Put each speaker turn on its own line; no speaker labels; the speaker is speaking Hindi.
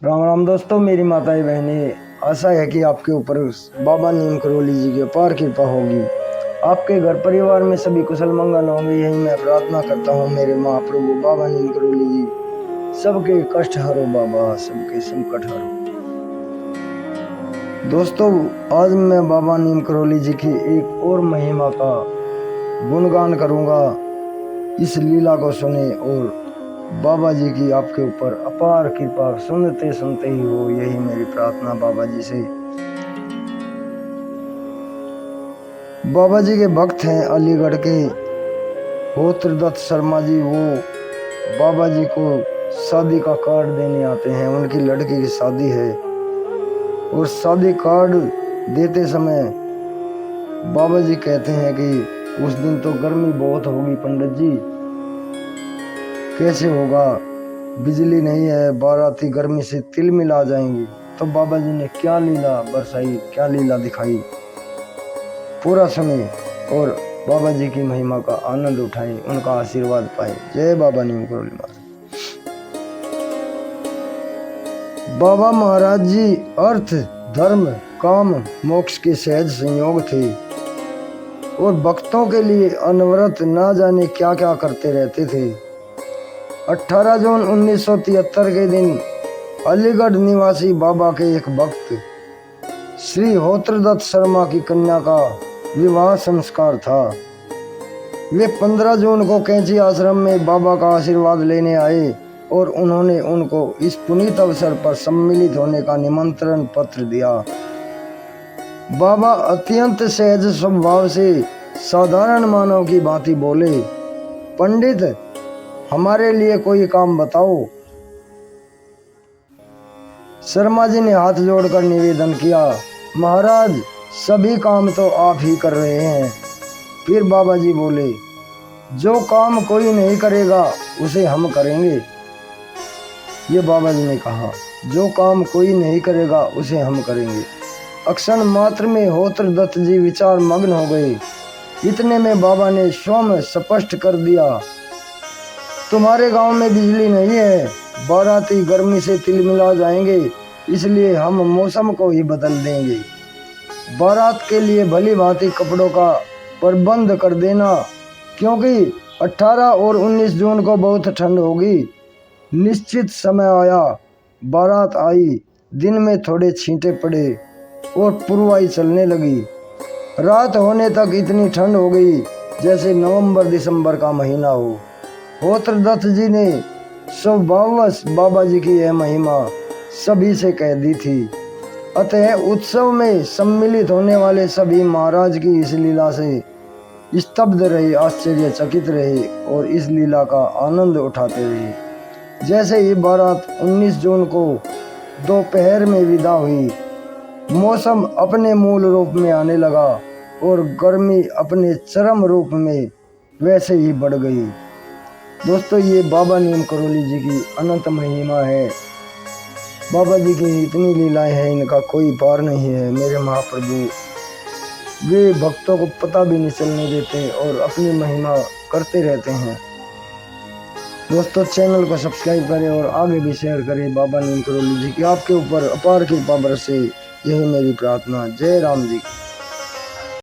राम राम दोस्तों, मेरी माताएं बहनें, आशा है कि आपके ऊपर बाबा नीम करोली जी की अपार कृपा होगी। आपके घर परिवार में सभी कुशल मंगल होंगे, यही मैं प्रार्थना करता हूँ। मेरे महाप्रभु बाबा नीम करोली जी सबके कष्ट हरो बाबा, सबके संकट हरो। दोस्तों, आज मैं बाबा नीम करोली जी की एक और महिमा का गुणगान करूँगा। इस लीला को सुने और बाबा जी की आपके ऊपर अपार कृपा सुनते सुनते ही हो, यही मेरी प्रार्थना बाबा जी से। बाबा जी के भक्त हैं अलीगढ़ के होत्रदत्त शर्मा जी। वो बाबा जी को शादी का कार्ड देने आते हैं। उनकी लड़की की शादी है और शादी कार्ड देते समय बाबा जी कहते हैं कि उस दिन तो गर्मी बहुत होगी पंडित जी, कैसे होगा, बिजली नहीं है, बाराती गर्मी से तिल मिला जाएंगे। तो बाबा जी ने क्या लीला बरसाई, क्या लीला दिखाई, पूरा सुने और बाबा जी की महिमा का आनंद उठाएं, उनका आशीर्वाद पाए। जय बाबा नीम करोली महाराज। बाबा महाराज जी अर्थ धर्म काम मोक्ष के सहज संयोग थे और भक्तों के लिए अनवरत ना जाने क्या क्या करते रहते थे। 18 जून 1973 के दिन अलीगढ़ निवासी बाबा के एक भक्त श्री होत्रदत्त शर्मा की कन्या का विवाह संस्कार था। वे 15 जून को कैंची आश्रम में बाबा का आशीर्वाद लेने आए और उन्होंने उनको इस पुनीत अवसर पर सम्मिलित होने का निमंत्रण पत्र दिया। बाबा अत्यंत सहज स्वभाव से साधारण मानव की भांति बोले, पंडित, हमारे लिए कोई काम बताओ। शर्मा जी ने हाथ जोड़कर निवेदन किया, महाराज, सभी काम तो आप ही कर रहे हैं। फिर बाबा जी बोले, जो काम कोई नहीं करेगा उसे हम करेंगे। ये बाबा जी ने कहा, जो काम कोई नहीं करेगा उसे हम करेंगे। अक्षण मात्र में होत्रदत्त जी विचार मग्न हो गए। इतने में बाबा ने स्वयं स्पष्ट कर दिया, तुम्हारे गांव में बिजली नहीं है, बाराती गर्मी से तिलमिला जाएंगे, इसलिए हम मौसम को ही बदल देंगे। बारात के लिए भली भांति कपड़ों का प्रबंध कर देना, क्योंकि 18 और 19 जून को बहुत ठंड होगी। निश्चित समय आया, बारात आई, दिन में थोड़े छींटे पड़े और पुरवाई चलने लगी। रात होने तक इतनी ठंड हो गई जैसे नवंबर दिसंबर का महीना हो। होत्रदत्त जी ने स्वभाववश बाबा जी की यह महिमा सभी से कह दी थी। अतः उत्सव में सम्मिलित होने वाले सभी महाराज की इस लीला से स्तब्ध रहे, आश्चर्यचकित रहे और इस लीला का आनंद उठाते रहे। जैसे ही बारात 19 जून को दोपहर में विदा हुई, मौसम अपने मूल रूप में आने लगा और गर्मी अपने चरम रूप में वैसे ही बढ़ गई। दोस्तों, ये बाबा नीम करोली जी की अनंत महिमा है। बाबा जी की इतनी लीलाएं हैं, इनका कोई पार नहीं है। मेरे महाप्रभु वे भक्तों को पता भी नहीं चलने देते और अपनी महिमा करते रहते हैं। दोस्तों, चैनल को सब्सक्राइब करें और आगे भी शेयर करें। बाबा नीम करोली जी की आपके ऊपर अपार कृपा बरसे, यही मेरी प्रार्थना। जय राम जी।